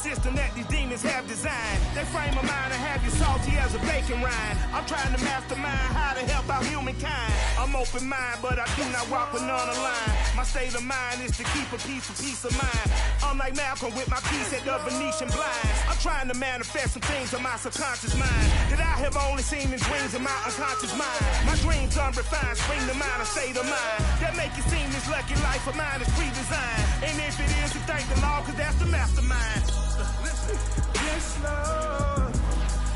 system that these demons have designed. They frame a mind and have you salty as a bacon rind. I'm trying to mastermind how to help out humankind. I'm open mind, but I do not walk with none aligned. My state of mind is to keep a peace of mind. I'm like Malcolm with my piece at the Venetian blinds. I'm trying to manifest some things in my subconscious mind that I have only seen in dreams in my unconscious mind. My dreams unrefined, spring to mind, a state of mind that make it seem this lucky life of mine is pre-designed. And if it is, you thank the Lord, cause that's the mastermind. Yes, Lord.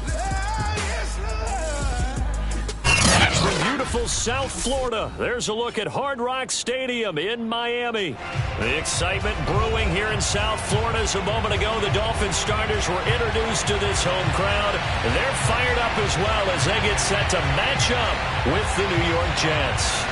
Yes, Lord. From beautiful South Florida, there's a look at Hard Rock Stadium in Miami. The excitement brewing here in South Florida as a moment ago the Dolphins starters were introduced to this home crowd. And they're fired up as well as they get set to match up with the New York Jets.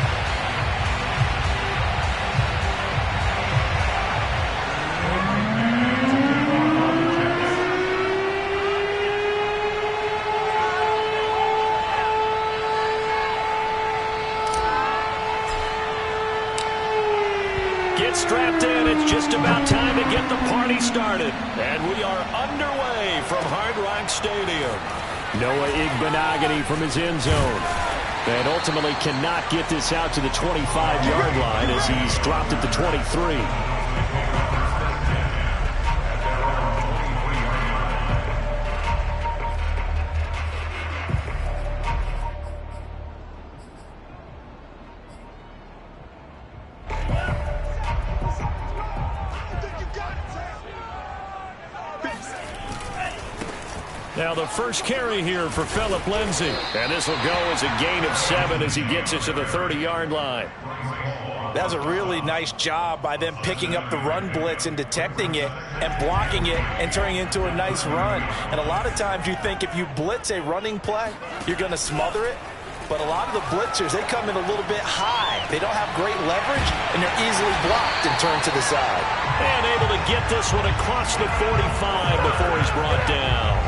Strapped in, it's just about time to get the party started. And we are underway from Hard Rock Stadium. Noah Igbenogany from his end zone. And ultimately cannot get this out to the 25-yard line as he's dropped at the 23. Now the first carry here for Phillip Lindsay. And this will go as a gain of 7 as he gets it to the 30-yard line. That was a really nice job by them picking up the run blitz and detecting it and blocking it and turning it into a nice run. And a lot of times you think if you blitz a running play, you're going to smother it. But a lot of the blitzers, they come in a little bit high. They don't have great leverage, and they're easily blocked and turned to the side. And able to get this one across the 45 before he's brought down.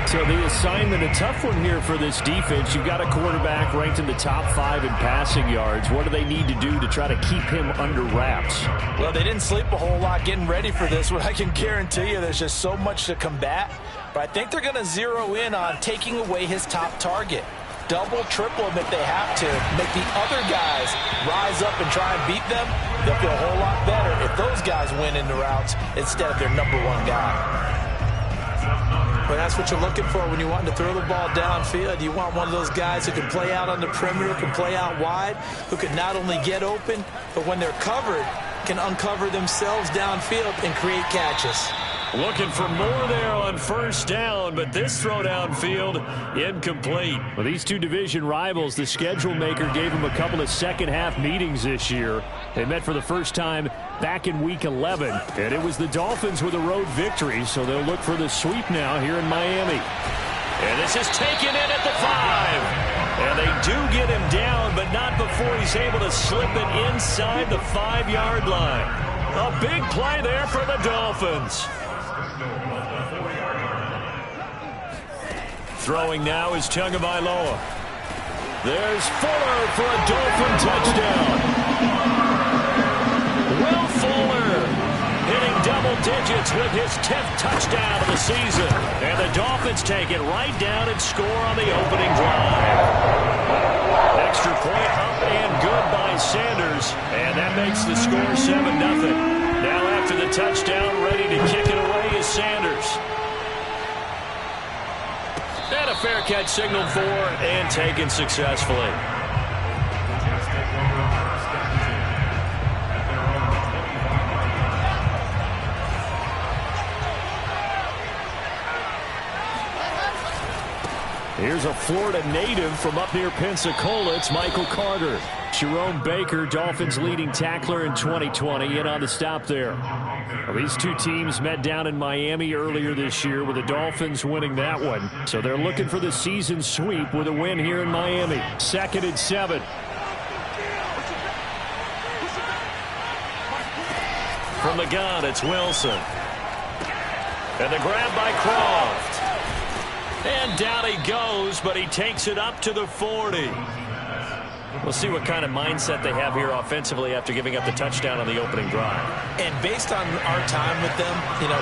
So the assignment, a tough one here for this defense. You've got a quarterback ranked in the top 5 in passing yards. What do they need to do to try to keep him under wraps? Well, they didn't sleep a whole lot getting ready for this one. I can guarantee you there's just so much to combat. But I think they're going to zero in on taking away his top target. Double, triple him if they have to. Make the other guys rise up and try and beat them. They'll feel a whole lot better if those guys win in the routes instead of their number 1 guy. But that's what you're looking for when you want to throw the ball downfield. You want one of those guys who can play out on the perimeter, can play out wide, who can not only get open, but when they're covered, can uncover themselves downfield and create catches. Looking for more there on first down, but this throw downfield incomplete. Well, these two division rivals, the schedule maker gave them a couple of second-half meetings this year. They met for the first time back in Week 11, and it was the Dolphins with a road victory, so they'll look for the sweep now here in Miami. And this is taken in at the 5. And they do get him down, but not before he's able to slip it inside the 5-yard line. A big play there for the Dolphins. Throwing now is Tagovailoa. There's Fuller for a Dolphin touchdown. Will Fuller hitting double digits with his 10th touchdown of the season. And the Dolphins take it right down and score on the opening drive. Extra point up and good by Sanders. And that makes the score 7-0. Now after the touchdown, ready to kick it away is Sanders. And a fair catch signaled for and taken successfully. Here's a Florida native from up near Pensacola. It's Michael Carter. Jerome Baker, Dolphins leading tackler in 2020, in on the stop there. Well, these two teams met down in Miami earlier this year with the Dolphins winning that one. So they're looking for the season sweep with a win here in Miami. 2nd and 7. From the gun, it's Wilson. And the grab by Croft. And down he goes, but he takes it up to the 40. We'll see what kind of mindset they have here offensively after giving up the touchdown on the opening drive. And based on our time with them,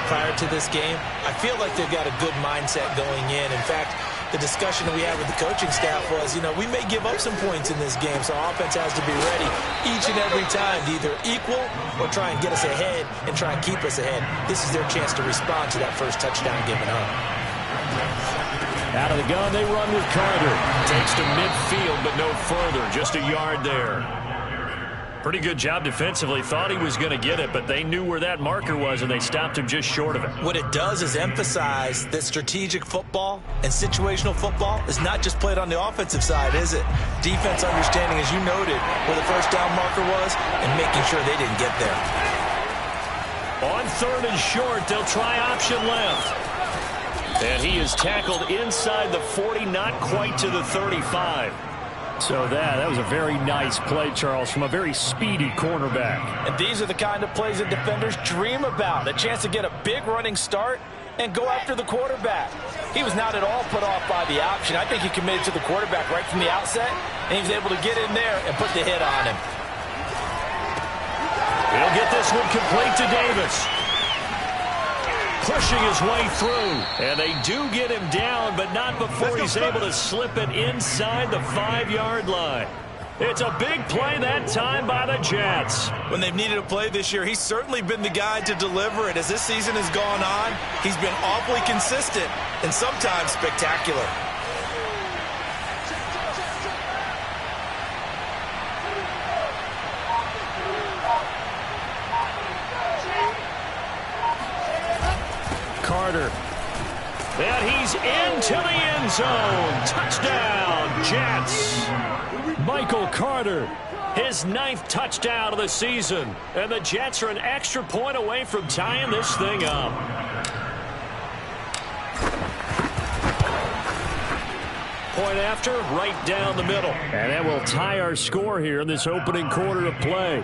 prior to this game, I feel like they've got a good mindset going in. In fact, the discussion that we had with the coaching staff was, we may give up some points in this game, so our offense has to be ready each and every time to either equal or try and get us ahead and try and keep us ahead. This is their chance to respond to that first touchdown given up. Out of the gun, they run with Carter. Takes to midfield, but no further. Just a yard there. Pretty good job defensively. Thought he was going to get it, but they knew where that marker was, and they stopped him just short of it. What it does is emphasize that strategic football and situational football is not just played on the offensive side, is it? Defense understanding, as you noted, where the first down marker was and making sure they didn't get there. On 3rd and short, they'll try option left. And he is tackled inside the 40, not quite to the 35. So that was a very nice play, Charles, from a very speedy cornerback. And these are the kind of plays that defenders dream about. A chance to get a big running start and go after the quarterback. He was not at all put off by the option. I think he committed to the quarterback right from the outset, and he was able to get in there and put the hit on him. He'll get this one complete to Davis. Pushing his way through. And they do get him down, but not before he's able to slip it inside the 5-yard line. It's a big play that time by the Jets. When they've needed a play this year, he's certainly been the guy to deliver it. As this season has gone on, he's been awfully consistent and sometimes spectacular. Carter. And he's into the end zone. Touchdown, Jets. Michael Carter, his 9th touchdown of the season. And the Jets are an extra point away from tying this thing up. Point after, right down the middle. And that will tie our score here in this opening quarter of play.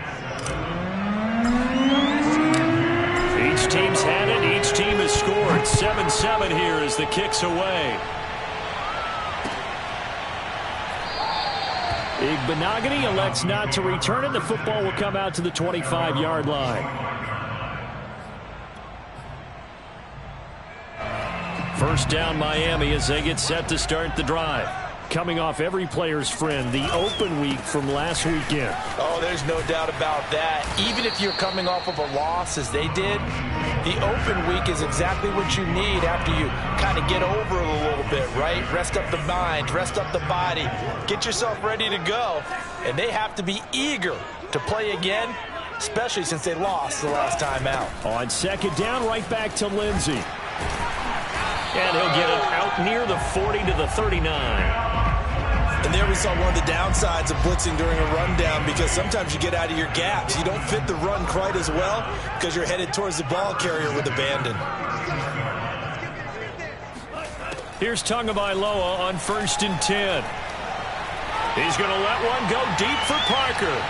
Each team's had it. Each team has scored. 7-7 here as the kick's away. Igbenogany elects not to return it. The football will come out to the 25-yard line. First down, Miami, as they get set to start the drive. Coming off every player's friend, the open week from last weekend. Oh, there's no doubt about that. Even if you're coming off of a loss as they did, the open week is exactly what you need after you kind of get over it a little bit, right? Rest up the mind, rest up the body, get yourself ready to go. And they have to be eager to play again, especially since they lost the last time out. On second down, right back to Lindsey. And he'll get it out near the 40 to the 39. And there we saw one of the downsides of blitzing during a rundown, because sometimes you get out of your gaps. You don't fit the run quite as well because you're headed towards the ball carrier with abandon. Here's Tagovailoa on 1st and 10. He's going to let one go deep for Parker.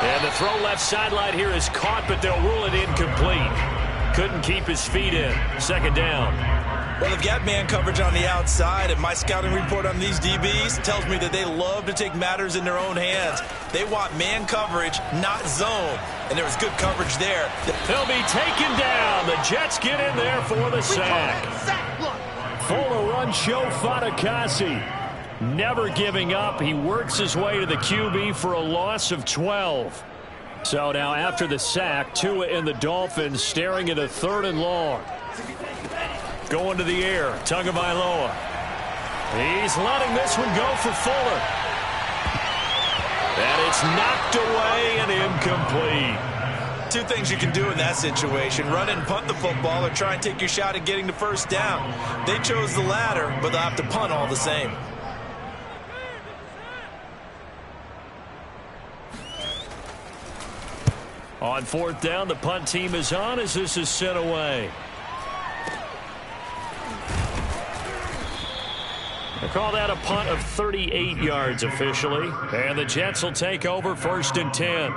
And the throw left sideline here is caught, but they'll rule it incomplete. Couldn't keep his feet in. Second down. Well, they've got man coverage on the outside, and my scouting report on these DBs tells me that they love to take matters in their own hands. They want man coverage, not zone, and there was good coverage there. He'll be taken down. The Jets get in there for the sack. Fuller run show Fatukasi. Never giving up. He works his way to the QB for a loss of 12. So now after the sack, Tua and the Dolphins staring at a 3rd and long. Going to the air, Tagovailoa. He's letting this one go for Fuller. And it's knocked away and incomplete. Two things you can do in that situation: run and punt the football, or try and take your shot at getting the first down. They chose the latter, but they'll have to punt all the same. On 4th down, the punt team is on as this is sent away. They call that a punt of 38 yards officially. And the Jets will take over 1st and 10.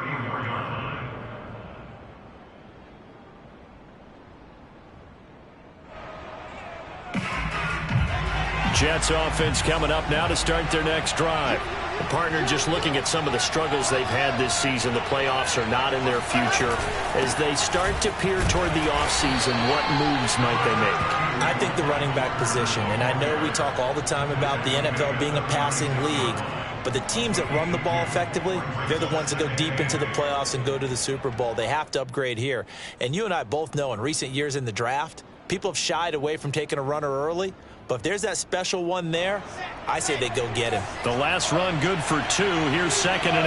Jets offense coming up now to start their next drive. The partner just looking at some of the struggles they've had this season. The playoffs are not in their future. As they start to peer toward the offseason, what moves might they make? I think the running back position, and I know we talk all the time about the NFL being a passing league, but the teams that run the ball effectively, they're the ones that go deep into the playoffs and go to the Super Bowl. They have to upgrade here. And you and I both know in recent years in the draft, people have shied away from taking a runner early. But if there's that special one there, I say they go get him. The last run good for 2. Here's 2nd and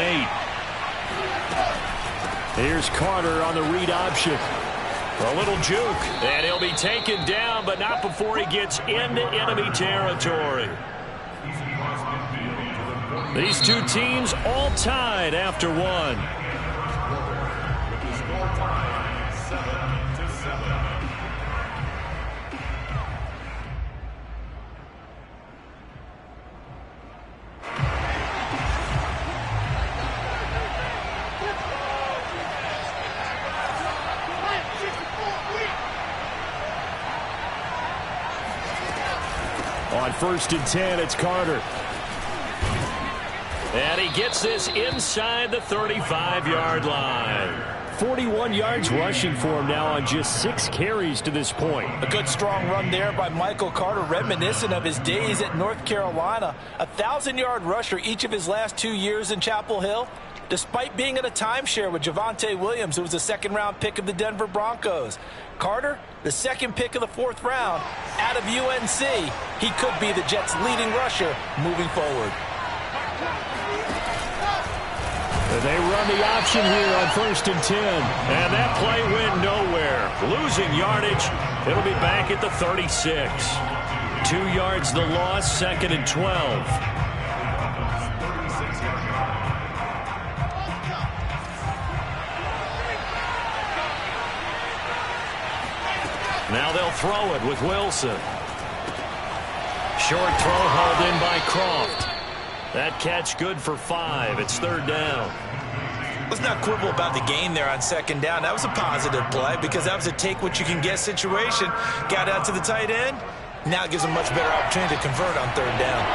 8. Here's Carter on the read option. A little juke, and he'll be taken down, but not before he gets into enemy territory. These two teams all tied after 1. On 1st and 10, it's Carter. And he gets this inside the 35-yard line. 41 yards rushing for him now on just 6 carries to this point. A good strong run there by Michael Carter, reminiscent of his days at North Carolina. A 1,000-yard rusher each of his last 2 years in Chapel Hill, despite being in a timeshare with Javonte Williams, who was a second-round pick of the Denver Broncos. Carter, the second pick of the 4th round out of UNC. He could be the Jets' leading rusher moving forward. They run the option here on 1st and 10. And that play went nowhere. Losing yardage. It'll be back at the 36. 2 yards the loss, 2nd and 12. Now they'll throw it with Wilson. Short throw hauled in by Croft. That catch good for 5. It's 3rd down. Let's not quibble about the gain there on 2nd down. That was a positive play because that was a take-what-you-can-get situation. Got out to the tight end. Now it gives them much better opportunity to convert on 3rd down.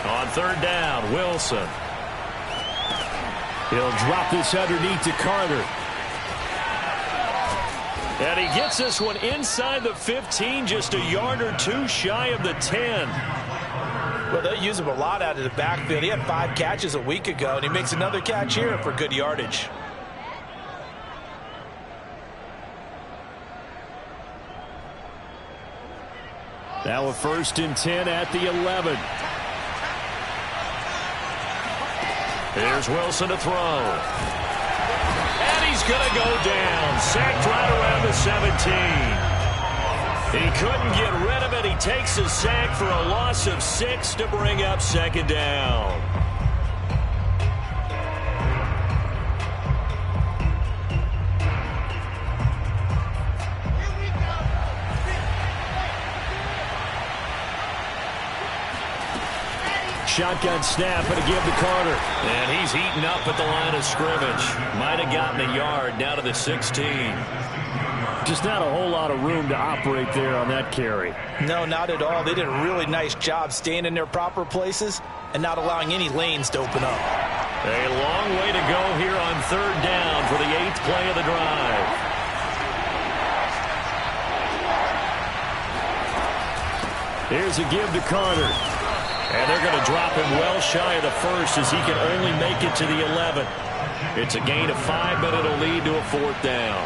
On 3rd down, Wilson. He'll drop this underneath to Carter. And he gets this one inside the 15, just a yard or 2 shy of the 10. Well, they'll use him a lot out of the backfield. He had 5 catches a week ago, and he makes another catch here for good yardage. Now a 1st and 10 at the 11. Here's Wilson to throw. And he's going to go down. Sacked right around the 17. He couldn't get rid of it. He takes a sack for a loss of 6 to bring up 2nd down. Shotgun snap and a give to Carter. And he's eaten up at the line of scrimmage. Might have gotten a yard down to the 16. Just not a whole lot of room to operate there on that carry. No, not at all. They did a really nice job staying in their proper places and not allowing any lanes to open up. A long way to go here on 3rd down for the 8th play of the drive. Here's a give to Carter. And they're going to drop him well shy of the 1st as he can only make it to the 11th. It's a gain of 5, but it'll lead to a 4th down.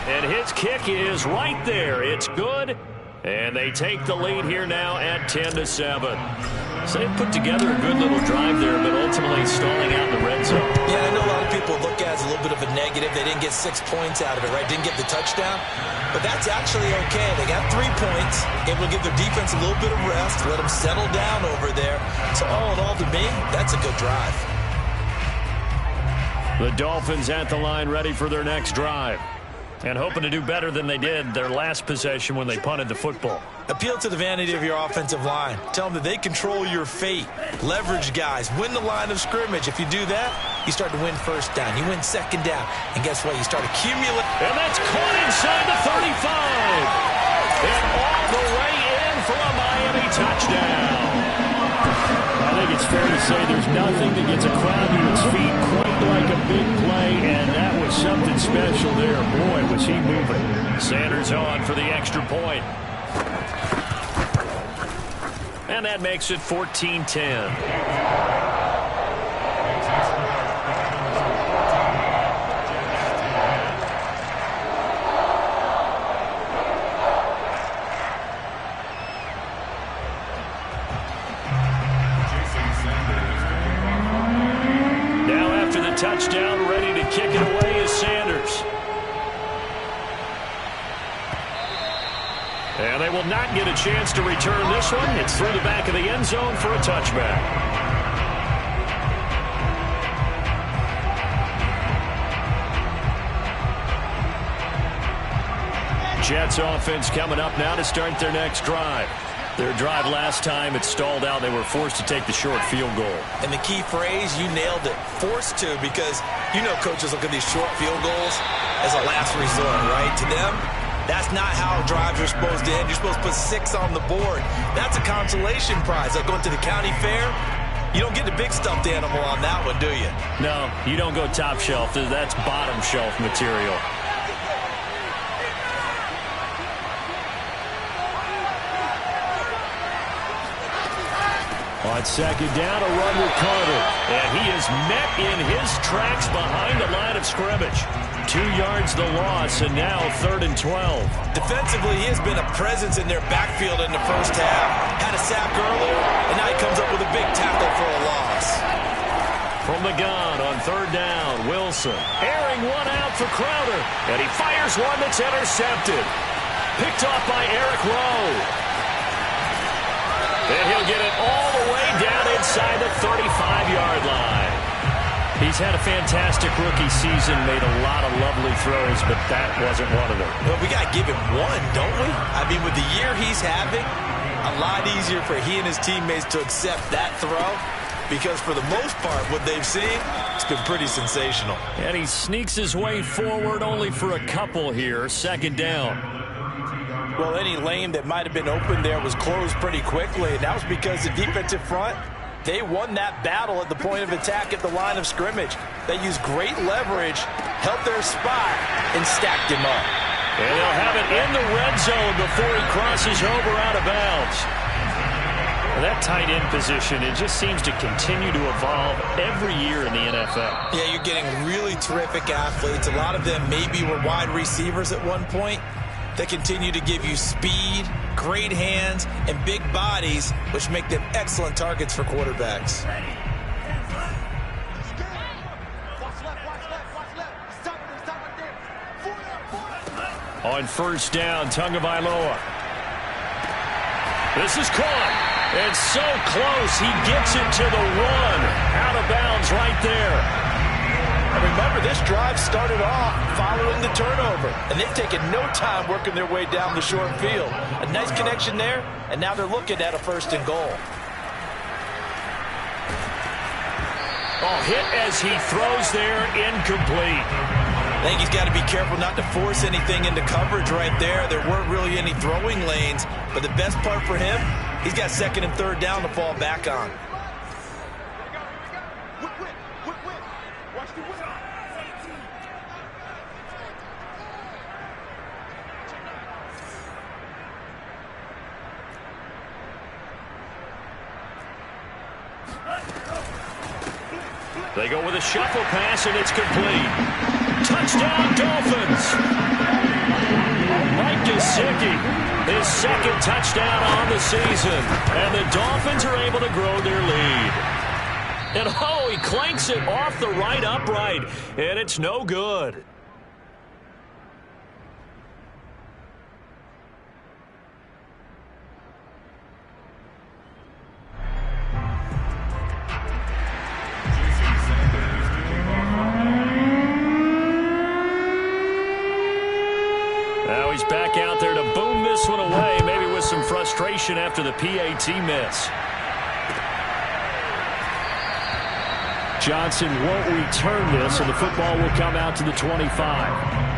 And his kick is right there. It's good. And they take the lead here now at 10-7. So they put together a good little drive there, but ultimately stalling out in the red zone. Yeah, I know a lot of people look at it as a little bit of a negative. They didn't get 6 points out of it, right? Didn't get the touchdown. But that's actually okay. They got 3 points. Able to give their defense a little bit of rest, let them settle down over there. So all in all, to me, that's a good drive. The Dolphins at the line ready for their next drive. And hoping to do better than they did their last possession when they punted the football. Appeal to the vanity of your offensive line. Tell them that they control your fate. Leverage guys. Win the line of scrimmage. If you do that, you start to win first down. You win second down. And guess what? You start accumulating. And that's caught inside the 35. And all the way in for a Miami touchdown. I think it's fair to say there's nothing that gets a crowd to its feet quite like a big play, and that was something special there. Boy, was he moving. Sanders on for the extra point. And that makes it 14-10. Touchdown, ready to kick it away is Sanders. And they will not get a chance to return this one. It's through the back of the end zone for a touchback. Jets offense coming up now to start their next drive. Their drive last time, it stalled out. They were forced to take the short field goal. And the key phrase, you nailed it, forced to, because you know coaches look at these short field goals as a last resort, right? To them, that's not how drives are supposed to end. You're supposed to put 6 on the board. That's a consolation prize. Like going to the county fair, you don't get the big stuffed animal on that one, do you? No, you don't go top shelf. That's bottom shelf material. On second down, a run with Carter. And he is met in his tracks behind the line of scrimmage. 2 yards the loss, and now 3rd and 12. Defensively, he has been a presence in their backfield in the first half. Had a sack earlier, and now he comes up with a big tackle for a loss. From the gun on 3rd down, Wilson airing one out for Crowder. And he fires one that's intercepted. Picked off by Eric Rowe. And he'll get it all the way down inside the 35-yard line. He's had a fantastic rookie season, made a lot of lovely throws, but that wasn't one of them. Well, we got to give him one, don't we? I mean, with the year he's having, a lot easier for he and his teammates to accept that throw, because for the most part, what they've seen, it's been pretty sensational. And he sneaks his way forward only for a couple here, 2nd down. Well, any lane that might have been open there was closed pretty quickly, and that was because the defensive front, they won that battle at the point of attack at the line of scrimmage. They used great leverage, held their spot, and stacked him up. And they'll have it in the red zone before he crosses over out of bounds. Well, that tight end position, it just seems to continue to evolve every year in the NFL. Yeah, you're getting really terrific athletes. A lot of them maybe were wide receivers at one point. They continue to give you speed, great hands, and big bodies, which make them excellent targets for quarterbacks. On 1st down, Tagovailoa. This is caught. It's so close. He gets it to the 1. Out of bounds right there. And remember, this drive started off following the turnover, and they've taken no time working their way down the short field. A nice connection there, and now they're looking at a 1st and goal. Oh, hit as he throws there, incomplete. I think he's got to be careful not to force anything into coverage right there. There weren't really any throwing lanes, but the best part for him, he's got 2nd and 3rd down to fall back on. They go with a shuffle pass, and it's complete. Touchdown, Dolphins! Mike Gesicki, his 2nd touchdown on the season. And the Dolphins are able to grow their lead. And, oh, he clanks it off the right upright, and it's no good. frustration after the PAT miss. Johnson won't return this, and the football will come out to the 25.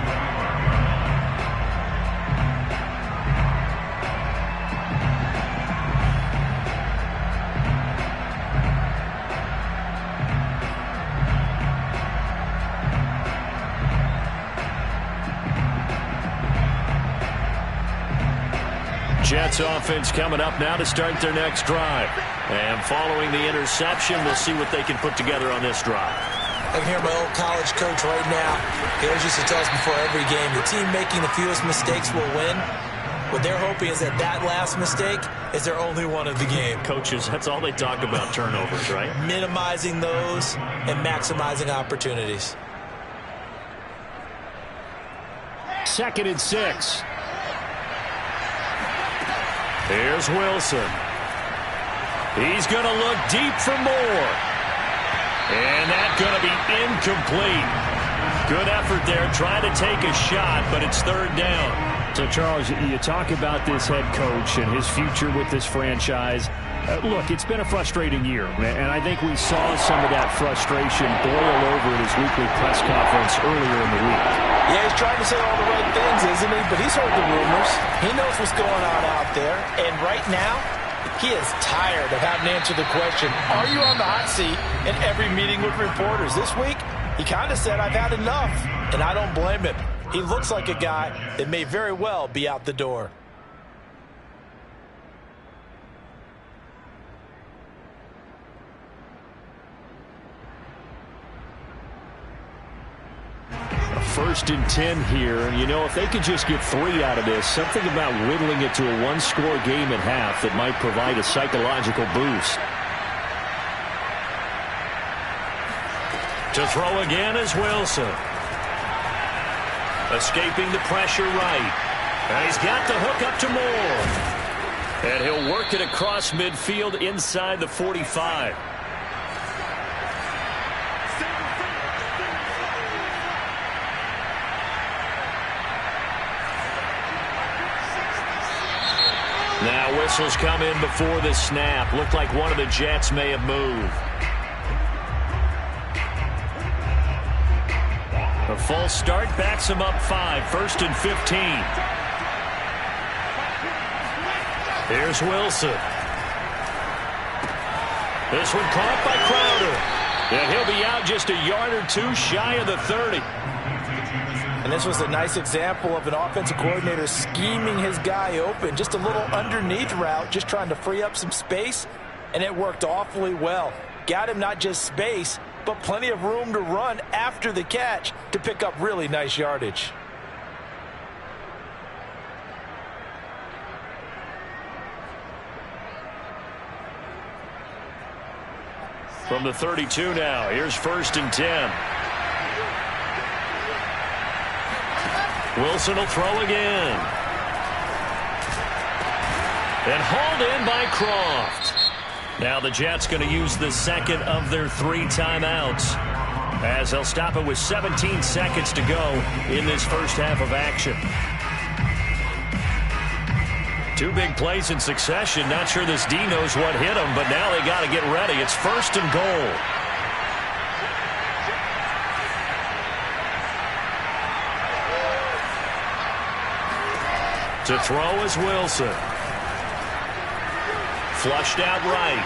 Jets offense coming up now to start their next drive. And following the interception, we'll see what they can put together on this drive. I can hear my old college coach right now. He always used to tell us before every game, the team making the fewest mistakes will win. What they're hoping is that last mistake is their only one of the game. Coaches, that's all they talk about, turnovers, right? Minimizing those and maximizing opportunities. 2nd and 6. Here's Wilson. He's going to look deep for more. And that's going to be incomplete. Good effort there, trying to take a shot, but it's 3rd down. So, Charles, you talk about this head coach and his future with this franchise. Look, it's been a frustrating year, and I think we saw some of that frustration boil over at his weekly press conference earlier in the week. Yeah, he's trying to say all the right things, isn't he? But he's heard the rumors. He knows what's going on out there. And right now, he is tired of having to answer the question, are you on the hot seat in every meeting with reporters? This week, he kind of said, I've had enough. And I don't blame him. He looks like a guy that may very well be out the door. First and 10 here, and you know, if they could just get 3 out of this, something about whittling it to a one-score game at half that might provide a psychological boost. To throw again is Wilson. Escaping the pressure right. And he's got the hook up to Moore. And he'll work it across midfield inside the 45. Now whistles come in before the snap. Looked like one of the Jets may have moved. A false start backs him up 5. 1st and 15. Here's Wilson. This one caught by Crowder. And he'll be out just a yard or 2 shy of the 30. And this was a nice example of an offensive coordinator scheming his guy open. Just a little underneath route, just trying to free up some space, and it worked awfully well. Got him not just space, but plenty of room to run after the catch to pick up really nice yardage. From the 32 now, here's 1st and 10. Wilson will throw again. And hauled in by Croft. Now the Jets going to use the 2nd of their 3 timeouts, as they'll stop it with 17 seconds to go in this first half of action. 2 big plays in succession. Not sure this D knows what hit him, but now they got to get ready. It's 1st and goal. To throw is Wilson. Flushed out right.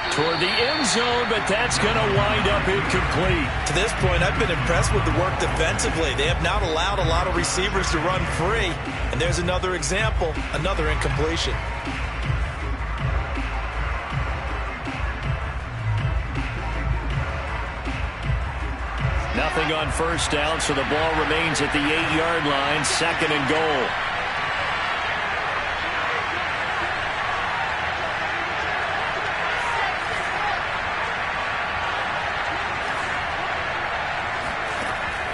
Toward the end zone, but that's going to wind up incomplete. To this point, I've been impressed with the work defensively. They have not allowed a lot of receivers to run free. And there's another example, another incompletion. Nothing on 1st down, so the ball remains at the 8-yard line, 2nd and goal.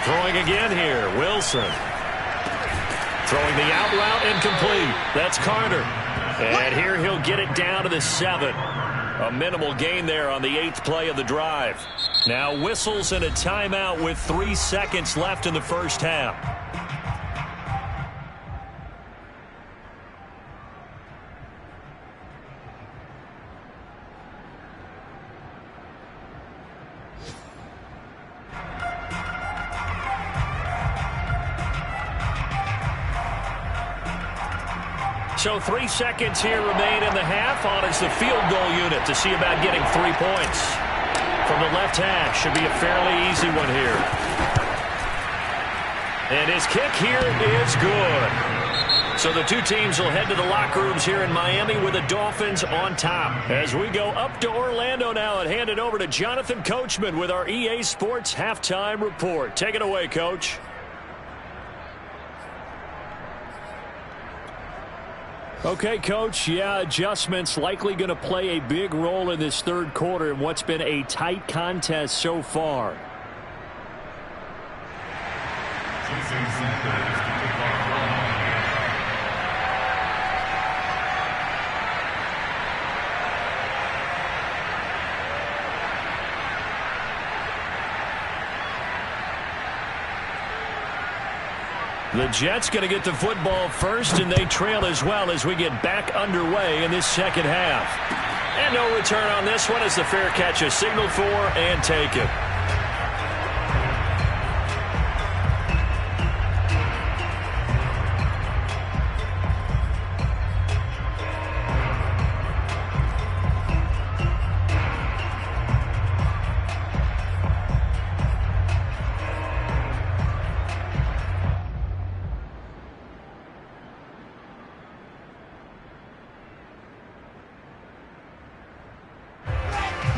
Throwing again here, Wilson. Throwing the out route, incomplete. That's Carter. And here he'll get it down to the 7. A minimal gain there on the 8th play of the drive. Now whistles and a timeout with 3 seconds left in the first half. So 3 seconds here remain in the half. On is the field goal unit to see about getting 3 points. From the left hash, should be a fairly easy one here. And his kick here is good. So the two teams will head to the locker rooms here in Miami with the Dolphins on top. As we go up to Orlando now and hand it over to Jonathan Coachman with our EA Sports Halftime Report. Take it away, Coach. Okay, Coach. Yeah, adjustments likely going to play a big role in this third quarter in what's been a tight contest so far. The Jets going to get the football first, and they trail as well as we get back underway in this second half. And no return on this one as the fair catch is signaled for and taken.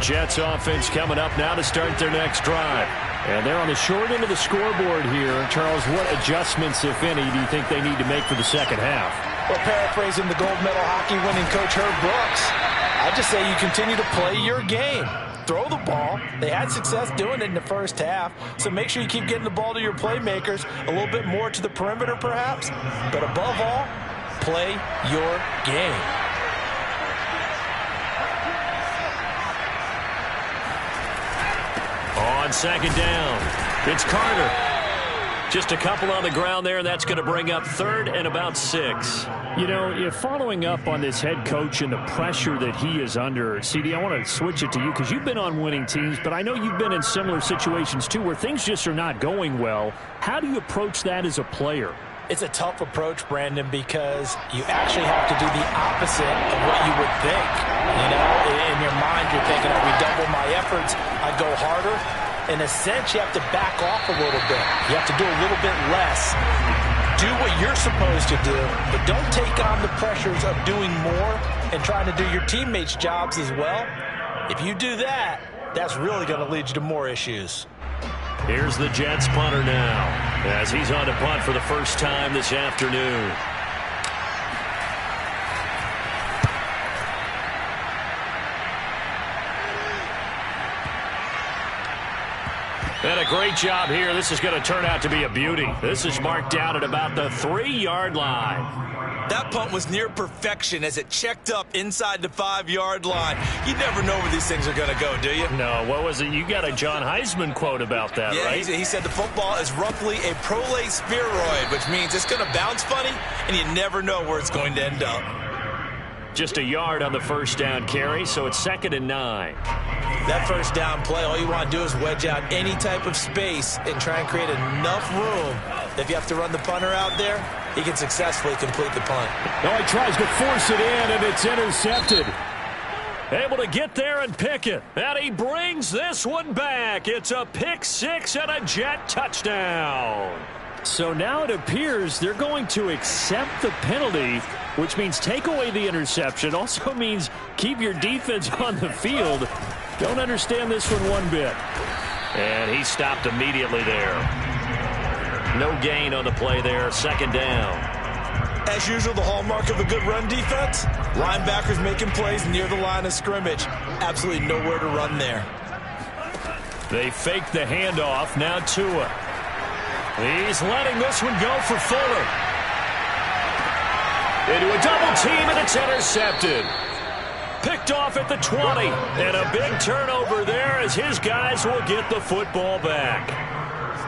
Jets offense coming up now to start their next drive. And they're on the short end of the scoreboard here. Charles, what adjustments, if any, do you think they need to make for the second half? Well, paraphrasing the gold medal hockey winning coach Herb Brooks, I just say you continue to play your game. Throw the ball. They had success doing it in the first half, so make sure you keep getting the ball to your playmakers, a little bit more to the perimeter perhaps, but above all, play your game. On second down, it's Carter. Just a couple on the ground there, and that's going to bring up third and about 6. You know, following up on this head coach and the pressure that he is under, CD, I want to switch it to you because you've been on winning teams, but I know you've been in similar situations too where things just are not going well. How do you approach that as a player? It's a tough approach, Brandon, because you actually have to do the opposite of what you would think. You know, in your mind, you're thinking, if we double my efforts, I'd go harder. In a sense, you have to back off a little bit. You have to do a little bit less. Do what you're supposed to do, but don't take on the pressures of doing more and trying to do your teammates' jobs as well. If you do that, that's really going to lead you to more issues. Here's the Jets punter now as he's on to punt for the first time this afternoon. And a great job here. This is going to turn out to be a beauty. This is marked down at about the 3-yard line. That punt was near perfection as it checked up inside the 5-yard line. You never know where these things are going to go, do you? No, what was it? You got a John Heisman quote about that, yeah, right? He said the football is roughly a prolate spheroid, which means it's going to bounce funny, and you never know where it's going to end up. Just a yard on the first down carry, so it's 2nd and 9. That first down play, all you want to do is wedge out any type of space and try and create enough room that if you have to run the punter out there, he can successfully complete the punt. No, he tries to force it in, and it's intercepted. Able to get there and pick it. And he brings this one back. It's a pick 6 and a Jet touchdown. So now it appears they're going to accept the penalty, which means take away the interception. Also means keep your defense on the field. Don't understand this one bit. And he stopped immediately there. No gain on the play there. 2nd down. As usual, the hallmark of a good run defense, linebackers making plays near the line of scrimmage. Absolutely nowhere to run there. They fake the handoff. Now Tua. He's letting this one go for Fuller. Into a double team, and it's intercepted. Picked off at the 20. And a big turnover there as his guys will get the football back.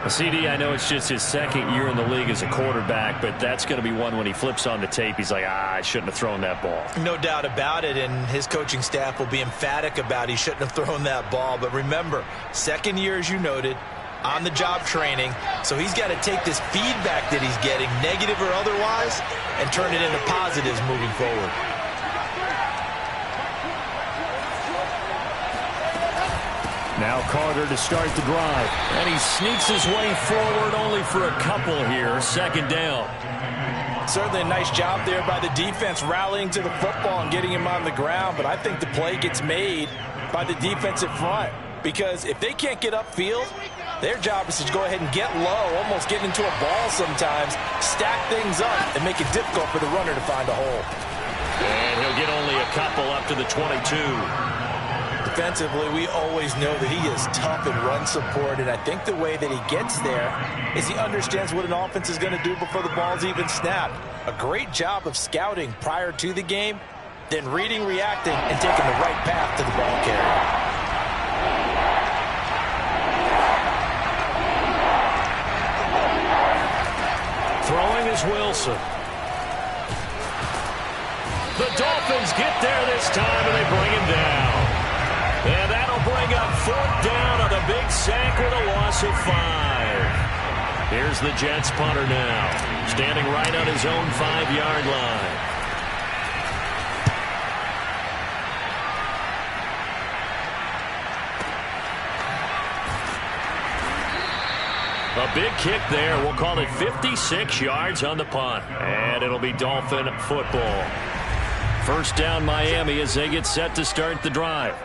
CD, I know it's just his 2nd year in the league as a quarterback, but that's going to be one when he flips on the tape. He's like, I shouldn't have thrown that ball. No doubt about it, and his coaching staff will be emphatic about he shouldn't have thrown that ball. But remember, 2nd year, as you noted, on-the-job training. So he's got to take this feedback that he's getting, negative or otherwise, and turn it into positives moving forward. Now Carter to start the drive. And he sneaks his way forward only for a couple here. Second down. Certainly a nice job there by the defense rallying to the football and getting him on the ground. But I think the play gets made by the defensive front. Because if they can't get upfield, their job is to go ahead and get low, almost get into a ball sometimes, stack things up, and make it difficult for the runner to find a hole. And he'll get only a couple up to the 22. Defensively, we always know that he is tough in run support, and I think the way that he gets there is he understands what an offense is going to do before the ball's even snapped. A great job of scouting prior to the game, then reading, reacting, and taking the right path to the ball carrier. Throwing is Wilson. The Dolphins get there this time, and they bring him down. And that'll bring up fourth down on a big sack with a loss of 5. Here's the Jets punter now, standing right on his own 5-yard line. A big kick there. We'll call it 56 yards on the punt. And it'll be Dolphin football. First down Miami as they get set to start the drive.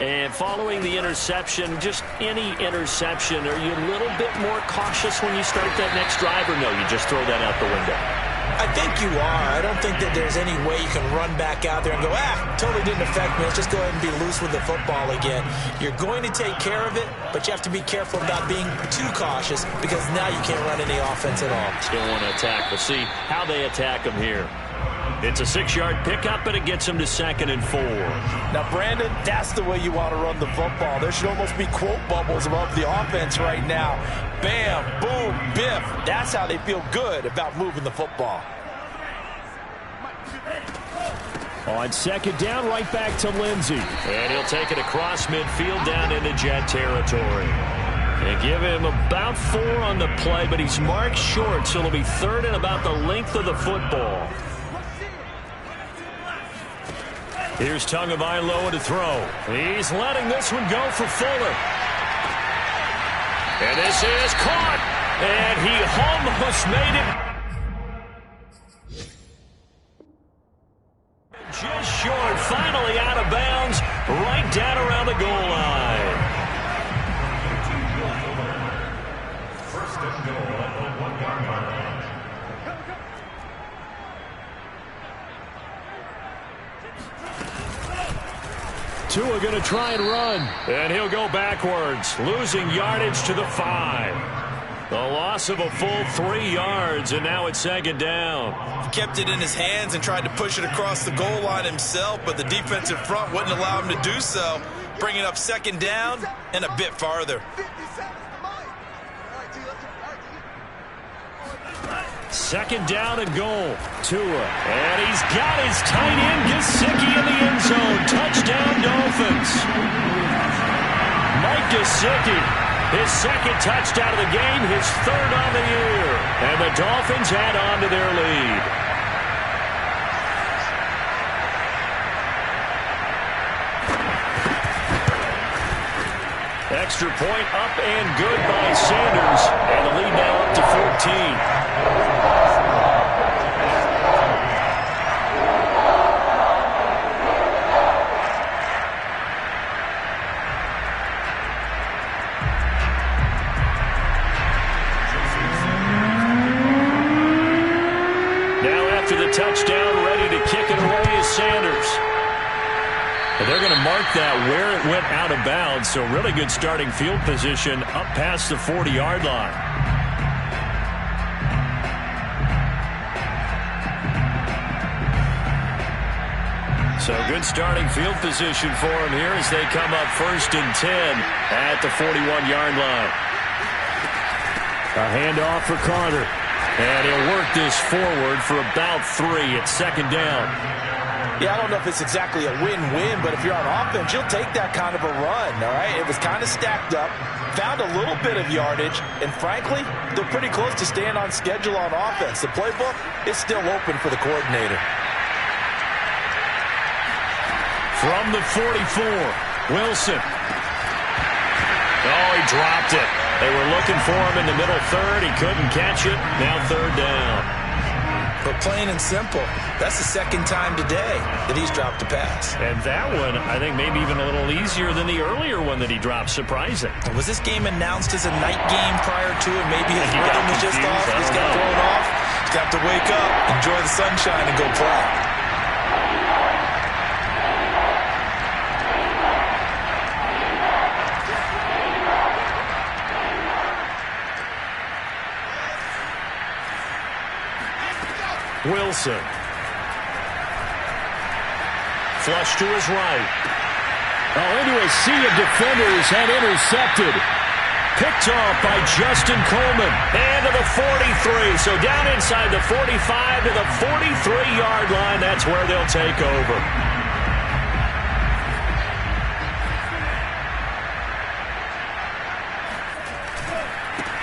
And following the interception, just any interception, are you a little bit more cautious when you start that next drive, or no, you just throw that out the window? I think you are. I don't think that there's any way you can run back out there and go, totally didn't affect me. Let's just go ahead and be loose with the football again. You're going to take care of it, but you have to be careful about being too cautious because now you can't run any offense at all. Still want to attack. We'll see how they attack them here. It's a 6-yard pickup, and it gets him to 2nd and 4. Now, Brandon, that's the way you want to run the football. There should almost be quote bubbles above the offense right now. Bam, boom, biff. That's how they feel good about moving the football. On 2nd down, right back to Lindsey. And he'll take it across midfield down into Jet territory. They give him about 4 on the play, but he's marked short, so it'll be 3rd and about the length of the football. Here's Tagovailoa to throw. He's letting this one go for Fuller. And this is caught. And he almost made it. Just short. Finally out of bounds. Right down around the goal line. First and goal at the 1-yard line. Tua going to try and run. And he'll go backwards, losing yardage to the 5. The loss of a full 3 yards, and now it's 2nd down. He kept it in his hands and tried to push it across the goal line himself, but the defensive front wouldn't allow him to do so, bringing up 2nd down and a bit farther. 2nd down and goal. Tua. And he's got his tight end, Gesicki, in the end zone. Touchdown, Dolphins. Mike Gesicki, his 2nd touchdown of the game, his 3rd on the year. And the Dolphins add on to their lead. Extra point up and good by Sanders. And the lead now up to 14. Touchdown, ready to kick it away is Sanders. But they're going to mark that where it went out of bounds, so really good starting field position up past the 40-yard line. So good starting field position for him here as they come up 1st and 10 at the 41-yard line. A handoff for Carter. And he'll work this forward for about 3 at 2nd down. Yeah, I don't know if it's exactly a win-win, but if you're on offense, you'll take that kind of a run, all right? It was kind of stacked up, found a little bit of yardage, and frankly, they're pretty close to staying on schedule on offense. The playbook is still open for the coordinator. From the 44, Wilson. Oh, he dropped it. They were looking for him in the middle third. He couldn't catch it. Now third down. But plain and simple, that's the second time today that he's dropped a pass. And that one, I think, maybe even a little easier than the earlier one that he dropped. Surprising. Was this game announced as a night game prior to it? Maybe his rhythm was just off. He's got thrown off. He's got to wake up, enjoy the sunshine, and go play. Wilson. Flush to his right. Oh, into a sea of defenders and intercepted. Picked off by Justin Coleman. And to the 43. So down inside the 45 to the 43-yard line. That's where they'll take over.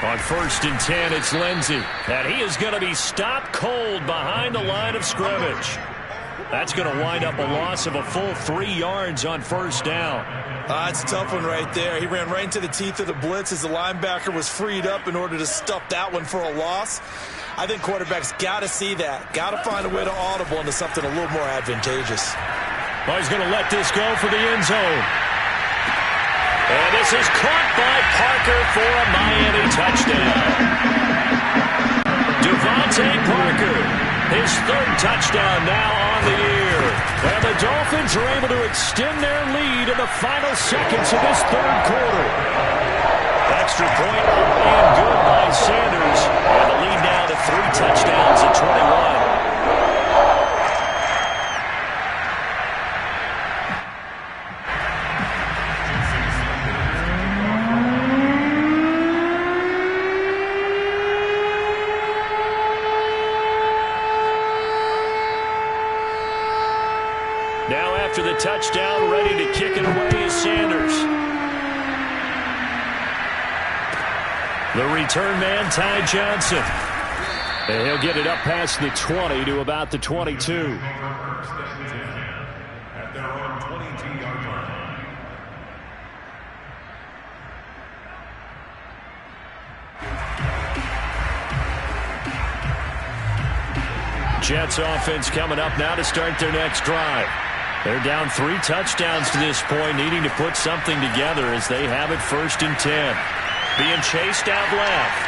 On 1st and 10, it's Lindsey. And he is going to be stopped cold behind the line of scrimmage. That's going to wind up a loss of a full 3 yards on 1st down. It's a tough one right there. He ran right into the teeth of the blitz as the linebacker was freed up in order to stuff that one for a loss. I think quarterbacks got to see that. Got to find a way to audible into something a little more advantageous. Well, he's going to let this go for the end zone. And this is caught by Parker for a Miami touchdown. Devontae Parker, his 3rd touchdown now on the year. And the Dolphins are able to extend their lead in the final seconds of this 3rd quarter. Extra point up and good by Sanders. And the lead now to 3 touchdowns at 21. After the touchdown, ready to kick it away is Sanders. The return man, Ty Johnson. And he'll get it up past the 20 to about the 22. At their own 22-yard line. Jets offense coming up now to start their next drive. They're down 3 touchdowns to this point, needing to put something together as they have it 1st and 10. Being chased out left.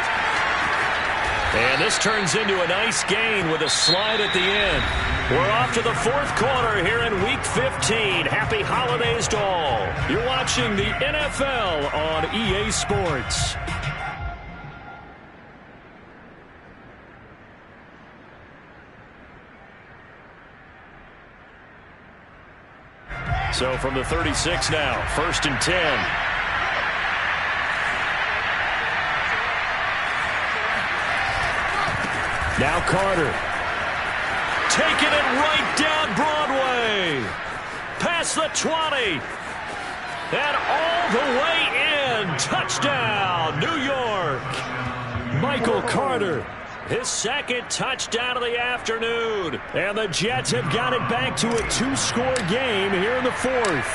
And this turns into a nice gain with a slide at the end. We're off to the 4th quarter here in Week 15. Happy holidays to all. You're watching the NFL on EA Sports. So from the 36 now, 1st and 10. Now Carter. Taking it right down Broadway. Past the 20. And all the way in. Touchdown, New York. Michael Carter. His 2nd touchdown of the afternoon. And the Jets have got it back to a 2-score game here in the 4th.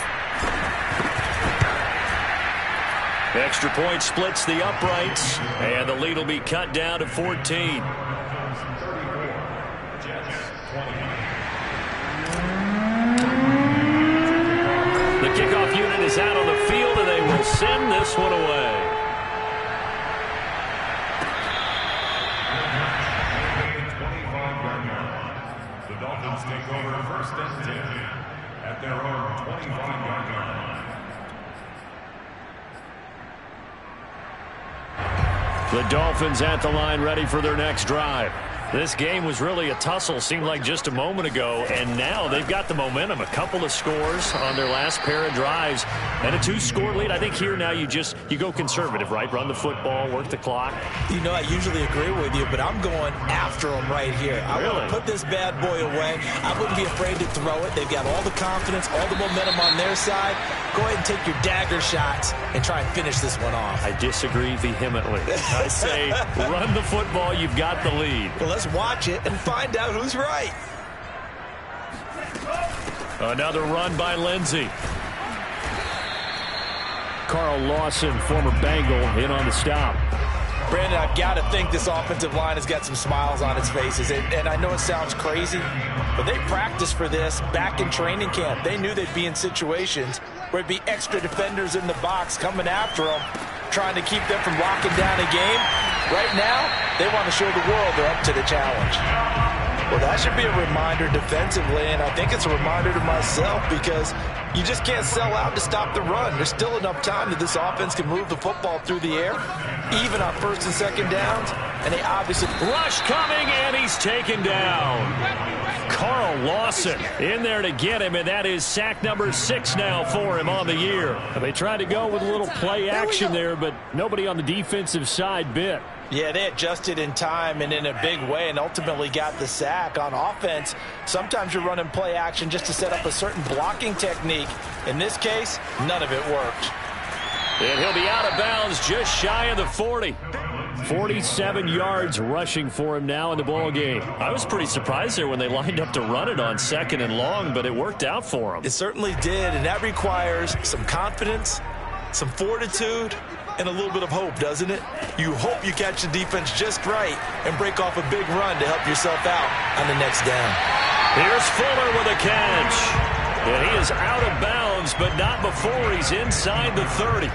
Extra point splits the uprights. And the lead will be cut down to 14. The kickoff unit is out on the field, and they will send this one away. Take over 1st and 10 at their own 25-yard line. The Dolphins at the line, ready for their next drive. This game was really a tussle, seemed like just a moment ago, and now they've got the momentum. A couple of scores on their last pair of drives, and a 2-score lead. I think here now you go conservative, right? Run the football, work the clock. You know, I usually agree with you, but I'm going after them right here. I want to put this bad boy away. I wouldn't be afraid to throw it. They've got all the confidence, all the momentum on their side. Go ahead and take your dagger shots and try and finish this one off. I disagree vehemently. I say run the football. You've got the lead. Well, let's watch it and find out who's right. Another run by Lindsey. Carl Lawson, former Bengal, in on the stop. Brandon, I've got to think this offensive line has got some smiles on its faces. And I know it sounds crazy, but they practiced for this back in training camp. They knew they'd be in situations where it'd be extra defenders in the box coming after them, trying to keep them from locking down a game. Right now, they want to show the world they're up to the challenge. Well, that should be a reminder defensively, and I think it's a reminder to myself because you just can't sell out to stop the run. There's still enough time that this offense can move the football through the air, even on first and second downs, and they obviously... Rush coming, and he's taken down. Carl Lawson in there to get him, and that is sack number 6 now for him on the year. They tried to go with a little play action there, but nobody on the defensive side bit. Yeah, they adjusted in time and in a big way and ultimately got the sack. On offense, sometimes you're running play action just to set up a certain blocking technique. In this case, none of it worked. And he'll be out of bounds just shy of the 40. 47 yards rushing for him now in the ball game. I was pretty surprised there when they lined up to run it on 2nd and long, but it worked out for him. It certainly did, and that requires some confidence, some fortitude, and a little bit of hope, doesn't it? You hope you catch the defense just right and break off a big run to help yourself out on the next down. Here's Fuller with a catch. And he is out of bounds, but not before he's inside the 30.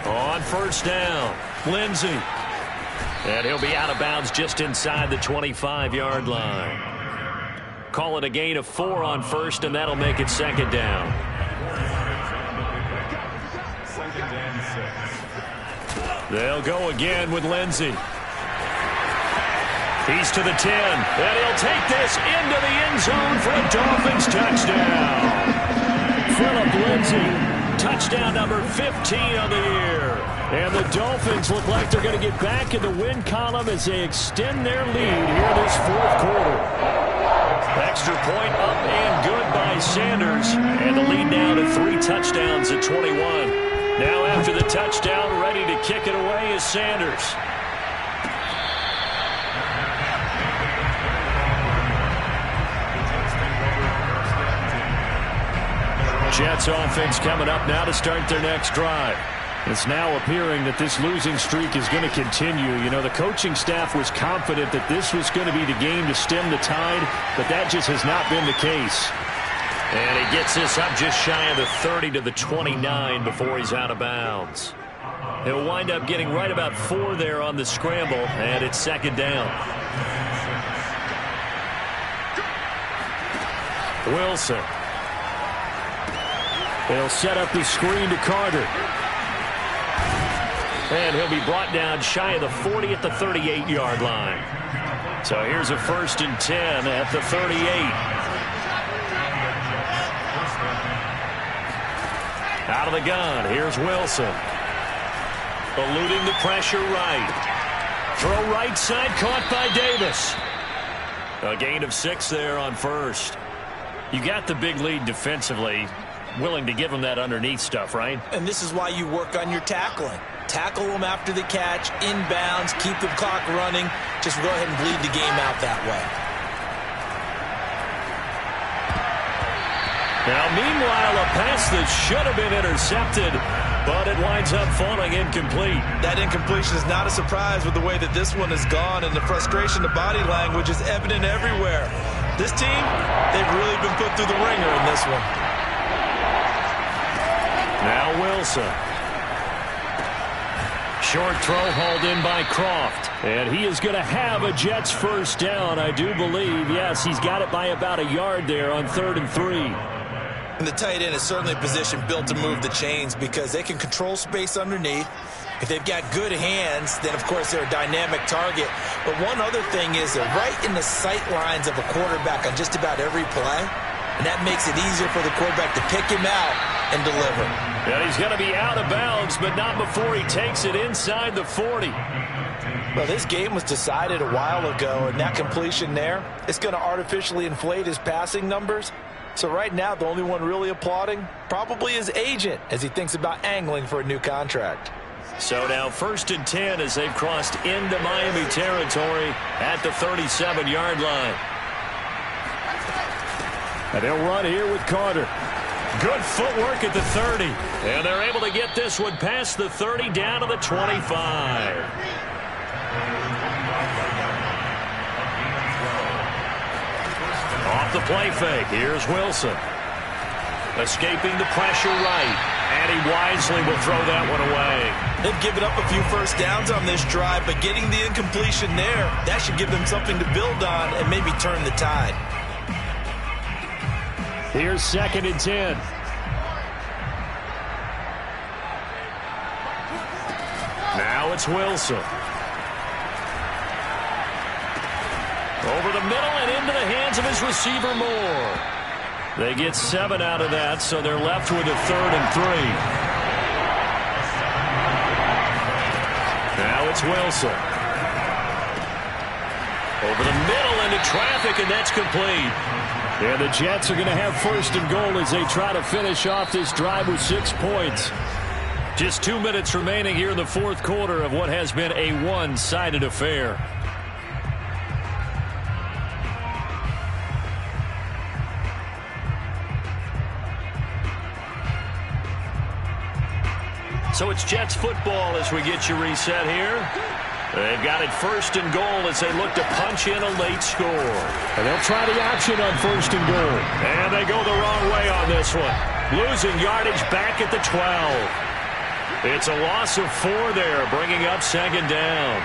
On first down, Lindsey. And he'll be out of bounds just inside the 25-yard line. Call it a gain of 4 on first, and that'll make it 2nd down. They'll go again with Lindsey. He's to the 10, and he'll take this into the end zone for a Dolphins touchdown. Phillip Lindsey, touchdown number 15 on the year. And the Dolphins look like they're going to get back in the win column as they extend their lead here this 4th quarter. Extra point up and good by Sanders. And the lead now to 3 touchdowns at 21. Now after the touchdown, ready to kick it away is Sanders. Jets offense coming up now to start their next drive. It's now appearing that this losing streak is going to continue. You know, the coaching staff was confident that this was going to be the game to stem the tide, but that just has not been the case. And he gets this up just shy of the 30 to the 29 before he's out of bounds. He'll wind up getting right about 4 there on the scramble, and it's 2nd down. Wilson. They'll set up the screen to Carter. And he'll be brought down shy of the 40 at the 38-yard line. So here's a 1st and 10 at the 38. Out of the gun, here's Wilson. Eluding the pressure right. Throw right side, caught by Davis. A gain of 6 there on first. You got the big lead defensively. Willing to give them that underneath stuff, right? And this is why you work on your tackling. Tackle them after the catch, inbounds, keep the clock running. Just go ahead and bleed the game out that way. Now, meanwhile, a pass that should have been intercepted, but it winds up falling incomplete. That incompletion is not a surprise with the way that this one has gone, and the frustration, the body language is evident everywhere. This team, they've really been put through the ringer in this one. Now Wilson. Short throw hauled in by Croft. And he is going to have a Jets 1st down, I do believe. Yes, he's got it by about a yard there on 3rd and 3. And the tight end is certainly a position built to move the chains because they can control space underneath. If they've got good hands, then, of course, they're a dynamic target. But one other thing is they're right in the sight lines of a quarterback on just about every play, and that makes it easier for the quarterback to pick him out and deliver. And he's going to be out of bounds, but not before he takes it inside the 40. Well, this game was decided a while ago, and that completion there, it's going to artificially inflate his passing numbers. So right now, the only one really applauding probably his agent as he thinks about angling for a new contract. So now 1st and 10 as they've crossed into Miami territory at the 37-yard line. And they'll run here with Carter. Good footwork at the 30. And they're able to get this one past the 30 down to the 25. Off the play fake. Here's Wilson. Escaping the pressure right. And he wisely will throw that one away. They've given up a few first downs on this drive, but getting the incompletion there, that should give them something to build on and maybe turn the tide. Here's 2nd and 10. Now it's Wilson. Over the middle and into the hands of his receiver Moore. They get 7 out of that, so they're left with a 3rd and 3. Now it's Wilson. Over the middle into traffic, and that's complete. And the Jets are going to have 1st and goal as they try to finish off this drive with 6 points. Just 2 minutes remaining here in the 4th quarter of what has been a one-sided affair. So it's Jets football as we get you reset here. They've got it 1st and goal as they look to punch in a late score. And they'll try the option on 1st and goal. And they go the wrong way on this one. Losing yardage back at the 12. It's a loss of 4 there, bringing up 2nd down.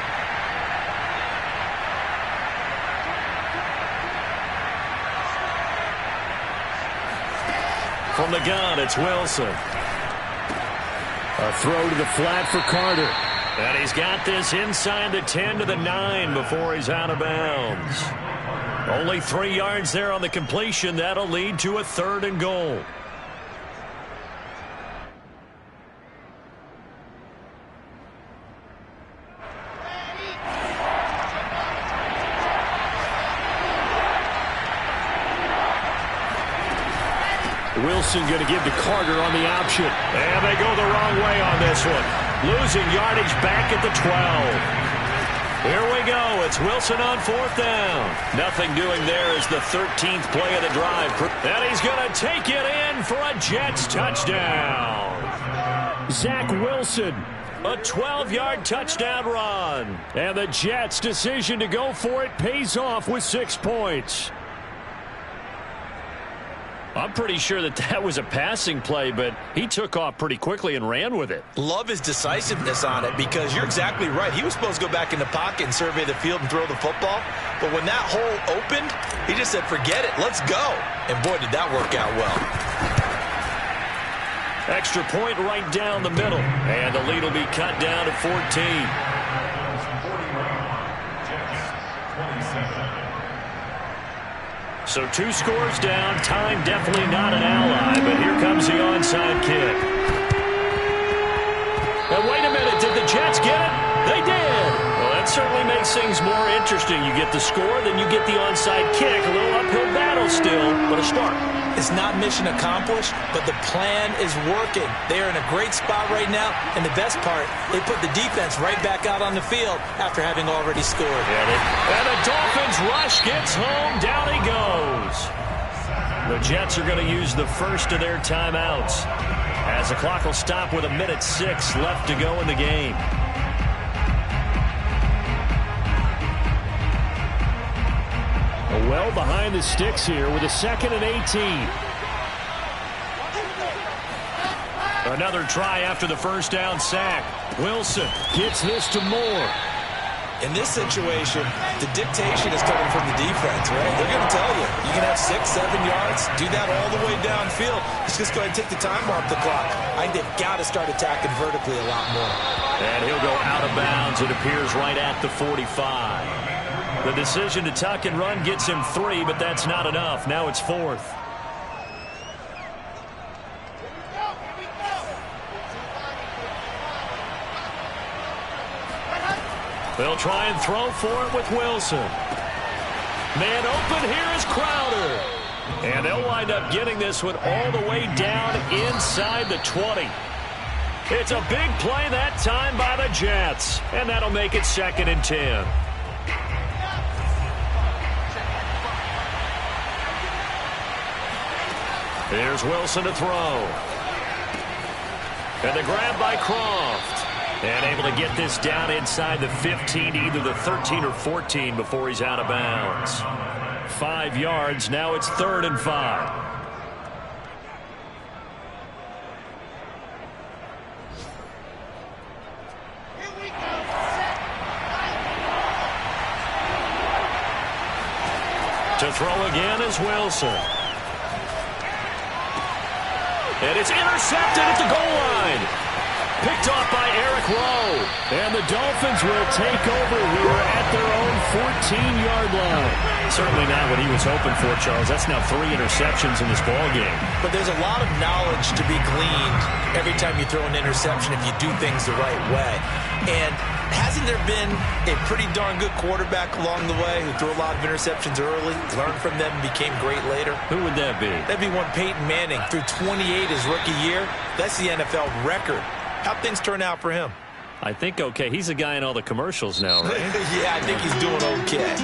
From the gun, it's Wilson. A throw to the flat for Carter. And he's got this inside the 10 to the 9 before he's out of bounds. Only 3 yards there on the completion. That'll lead to a 3rd and goal. Wilson going to give to Carter on the option. And they go the wrong way on this one. Losing yardage back at the 12. Here we go. It's Wilson on 4th down. Nothing doing there as the 13th play of the drive. And he's going to take it in for a Jets touchdown. Zach Wilson. A 12-yard touchdown run. And the Jets' decision to go for it pays off with 6 points. I'm pretty sure that was a passing play, but he took off pretty quickly and ran with it. Love his decisiveness on it because you're exactly right. He was supposed to go back in the pocket and survey the field and throw the football. But when that hole opened, he just said, forget it, let's go. And boy, did that work out well. Extra point right down the middle. And the lead will be cut down to 14. So 2 scores down. Time definitely not an ally, but here comes the onside kick. And wait a minute, did the Jets get it? They did. Well, that certainly makes things more interesting. You get the score, then you get the onside kick. A little uphill battle still, but a start. It's not mission accomplished, but the plan is working. They're in a great spot right now, and the best part, they put the defense right back out on the field after having already scored. And the Dolphins rush gets home. Down he goes. The Jets are going to use the first of their timeouts as the clock will stop with 1:06 left to go in the game. Well behind the sticks here with a 2nd and 18. Another try after the first down sack. Wilson gets this to Moore. In this situation, the dictation is coming from the defense, right? They're going to tell you, you can have 6, 7 yards, do that all the way downfield. Let's just go ahead and take the time off the clock. I think they've got to start attacking vertically a lot more. And he'll go out of bounds. It appears right at the 45. The decision to tuck and run gets him 3, but that's not enough. Now it's 4th. They'll try and throw for it with Wilson. Man open here is Crowder. And they'll wind up getting this one all the way down inside the 20. It's a big play that time by the Jets. And that'll make it 2nd and 10. Here's Wilson to throw. And the grab by Croft. And able to get this down inside the 15, either the 13 or 14 before he's out of bounds. 5 yards. Now it's 3rd and 5. To throw again is Wilson. And it's intercepted at the goal line. Picked off by Eric Rowe. And the Dolphins will take over here at their own 14-yard line. Certainly not what he was hoping for, Charles. That's now 3 interceptions in this ballgame. But there's a lot of knowledge to be gleaned every time you throw an interception if you do things the right way. And hasn't there been a pretty darn good quarterback along the way who threw a lot of interceptions early, learned from them, and became great later? Who would that be? That'd be one Peyton Manning. Threw 28 his rookie year. That's the NFL record. How'd things turn out for him? I think okay. He's a guy in all the commercials now, right? Yeah, I think he's doing okay.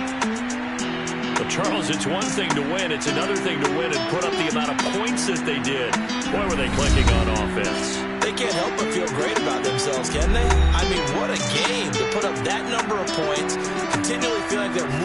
But, Charles, it's one thing to win. It's another thing to win and put up the amount of points that they did. Boy, were they clicking on offense. They can't help but feel great about themselves, can they? I mean, what a game to put up that number of points, continually feel like they're